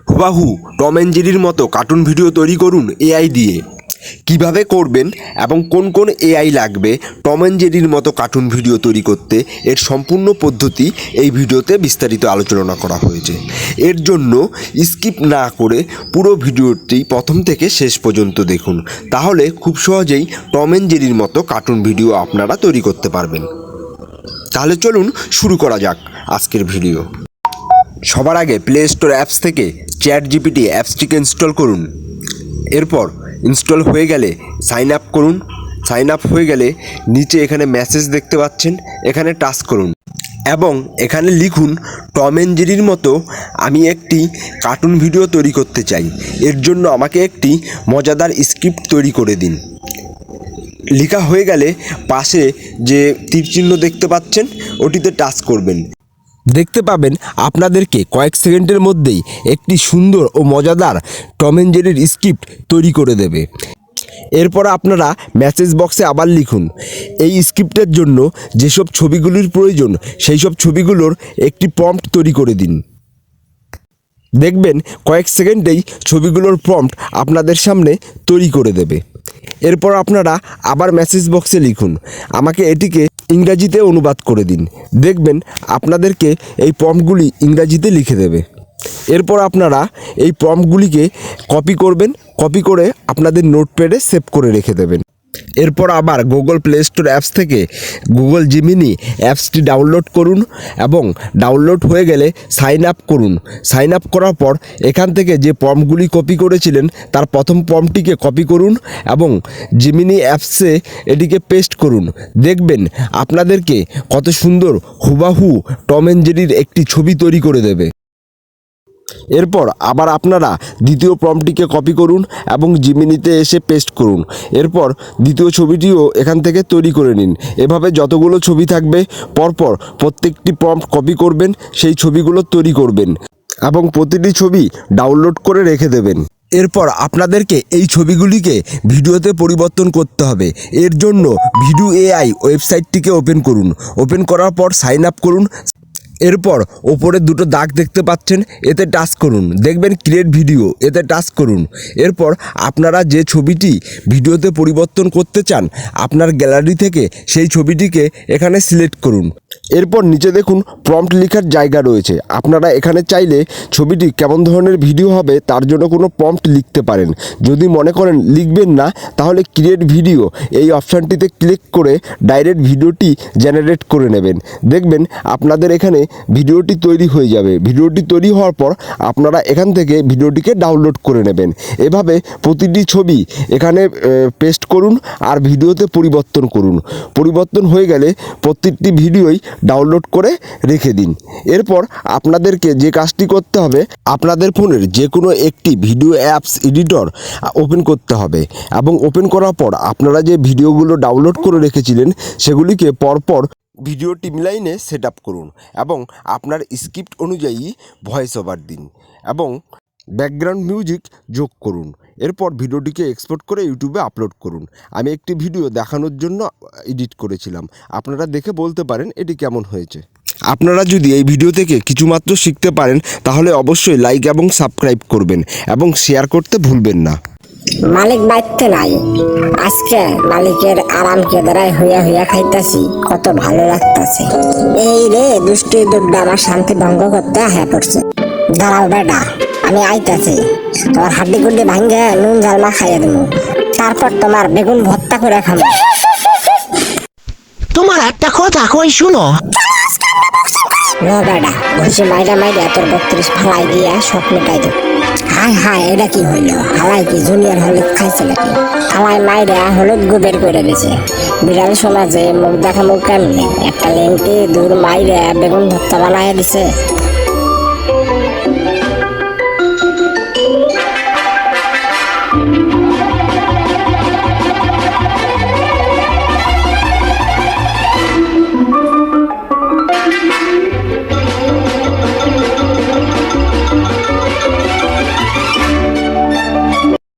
হুবাহু Tom and জেরির মতো cartoon video তৈরি করুন এআই দিয়ে। কিভাবে করবেন এবং কোন কোন এআই লাগবে টম অ্যান্ড জেরির মতো কার্টুন ভিডিও তৈরি করতে, এর সম্পূর্ণ পদ্ধতি এই ভিডিওতে বিস্তারিত আলোচনা করা হয়েছে। এর জন্য স্কিপ না করে পুরো ভিডিওটি প্রথম থেকে শেষ পর্যন্ত দেখুন, তাহলে খুব সহজেই টম অ্যান্ড জেরির মতো কার্টুন ভিডিও আপনারা তৈরি করতে পারবেন। তাহলে চলুন শুরু করা যাক আজকের ভিডিও। সবার আগে প্লে স্টোর অ্যাপস থেকে চ্যাটজিপিটি অ্যাপসটিকে ইনস্টল করুন। এরপর ইনস্টল হয়ে গেলে সাইন আপ করুন। সাইন আপ হয়ে গেলে নিচে এখানে মেসেজ দেখতে পাচ্ছেন, এখানে টাচ করুন এবং এখানে লিখুন টম অ্যান্ড জেরির মতো আমি একটি কার্টুন ভিডিও তৈরি করতে চাই, এর জন্য আমাকে একটি মজাদার স্ক্রিপ্ট তৈরি করে দিন। লেখা হয়ে গেলে পাশে যে তীরচিহ্ন দেখতে পাচ্ছেন ওটিতে টাচ করবেন। দেখতে পাবেন আপনাদেরকে কয়েক সেকেন্ডের মধ্যেই একটি সুন্দর ও মজাদার টম অ্যান্ড জেরির স্ক্রিপ্ট তৈরি করে দেবে। এরপর আপনারা মেসেজ বক্সে আবার লিখুন এই স্ক্রিপ্টের জন্য যেসব ছবিগুলির প্রয়োজন সেই সব ছবিগুলোর একটি প্রম্পট তৈরি করে দিন। দেখবেন কয়েক সেকেন্ডেই ছবিগুলোর প্রম্পট আপনাদের সামনে তৈরি করে দেবে। এরপর আপনারা আবার মেসেজ বক্সে লিখুন আমাকে এটিকে ইংরাজিতে অনুবাদ করে দিন। দেখবেন আপনাদেরকে এই প্রম্পটগুলি ইংরাজিতে লিখে দেবে। এরপর আপনারা এই প্রম্পটগুলিকে কপি করবেন, কপি করে আপনাদের নোটপ্যাডে সেভ করে রেখে দেবেন। এরপর আবার গুগল প্লে স্টোর অ্যাপস থেকে গুগল জিমিনি অ্যাপসটি ডাউনলোড করুন এবং ডাউনলোড হয়ে গেলে সাইন আপ করুন। সাইন আপ করার পর এখান থেকে যে প্রম্পটগুলি কপি করেছিলেন তার প্রথম প্রম্পটটিকে কপি করুন এবং জিমিনি অ্যাপসে এটিকে পেস্ট করুন। দেখবেন আপনাদেরকে কত সুন্দর হুবাহু টম অ্যান্ড জেরির একটি ছবি তৈরি করে দেবে। এরপর আবার আপনারা দ্বিতীয় প্রম্পটটিকে কপি করুন এবং জিমিনিতে এসে পেস্ট করুন। এরপর দ্বিতীয় ছবিটিও এখান থেকে তৈরি করে নিন। এভাবে যতগুলো ছবি থাকবে পরপর প্রত্যেকটি প্রম্পট কপি করবেন, সেই ছবিগুলো তৈরি করবেন এবং প্রতিটি ছবি ডাউনলোড করে রেখে দেবেন। এরপর আপনাদেরকে এই ছবিগুলিকে ভিডিওতে পরিবর্তন করতে হবে। এর জন্য ভিডিও এআই ওয়েবসাইটটিকে ওপেন করুন। ওপেন করার পর সাইন আপ করুন। এরপর ওপরে দুটো দাগ দেখতে পাচ্ছেন, এতে টাচ করুন। দেখবেন ক্রিয়েট ভিডিও, এতে টাচ করুন। এরপর আপনারা যে ছবিটি ভিডিওতে পরিবর্তন করতে চান আপনার গ্যালারি থেকে সেই ছবিটিকে এখানে সিলেক্ট করুন। এরপর নিচে দেখুন প্রম্পট লেখার জায়গা রয়েছে। আপনারা এখানে চাইলে ছবিটি কেমন ধরনের ভিডিও হবে তার জন্য কোনো প্রম্পট লিখতে পারেন। যদি মনে করেন লিখবেন না তাহলে ক্রিয়েট ভিডিও এই অপশানটিতে ক্লিক করে ডাইরেক্ট ভিডিওটি জেনারেট করে নেবেন। দেখবেন আপনাদের এখানে ভিডিওটি তৈরি হয়ে যাবে। ভিডিওটি তৈরি হওয়ার পর আপনারা এখান থেকে ভিডিওটিকে ডাউনলোড করে নেবেন। এভাবে প্রতিটি ছবি এখানে পেস্ট করুন আর ভিডিওতে পরিবর্তন করুন। পরিবর্তন হয়ে গেলে প্রত্যেকটি ভিডিওই ডাউনলোড করে রেখে দিন। এরপর আপনাদেরকে যে কাজটি করতে হবে, আপনাদের ফোনের যে কোনো একটি ভিডিও অ্যাপস এডিটর ওপেন করতে হবে এবং ওপেন করার পর আপনারা যে ভিডিওগুলো ডাউনলোড করে রেখেছিলেন সেগুলিকে পরপর ভিডিও টাইমলাইনে সেট আপ করুন এবং আপনার স্ক্রিপ্ট অনুযায়ী ভয়েস ওভার দিন এবং ব্যাকগ্রাউন্ড মিউজিক যোগ করুন। এরপর ভিডিওটিকে এক্সপোর্ট করে ইউটিউবে আপলোড করুন। আমি একটি ভিডিও দেখানোর জন্য এডিট করেছিলাম, আপনারা দেখে বলতে পারেন এটি কেমন হয়েছে। আপনারা যদি এই ভিডিও থেকে কিছুমাত্র শিখতে পারেন তাহলে অবশ্যই লাইক এবং সাবস্ক্রাইব করবেন এবং শেয়ার করতে ভুলবেন না। মালিক বাইতে নাই, আজকে মালিকের আরাম কেদারায় হইয়া হইয়া খাইতাছি, কত ভালো লাগতাছে। এই রে দুষ্টি দুড্ডা আমার শান্তি ভঙ্গ করতে হ্যাঁ পড়ছে। দাঁড়াও বেটা, আমি আইতাছি, তোমার হাড্ডি গুড্ডি ভাঙ্গে নুন ঝালমা খাইয়ে দেবো, তারপর তোমার বেগুন ভর্তা করে খাবো। তোমার একটা কথা কই শুনো। না বেটা, ঘুষি মাইরা মাইরা তোর 32 ফালাই দিয়া সব মেটাই দেবো। হাই হাই, এটা কি হইল? হালাই কি জুনিয়র হলুদ খাইছে নাকি? হালাই মাইরা হলুদ গুবের করে দিছে। বিড়াল সমাজে মুখ দেখা মুখ কেমনে একটা লেংটি দূর মাইরা বেগুন ভর্তা বানায় দিছে।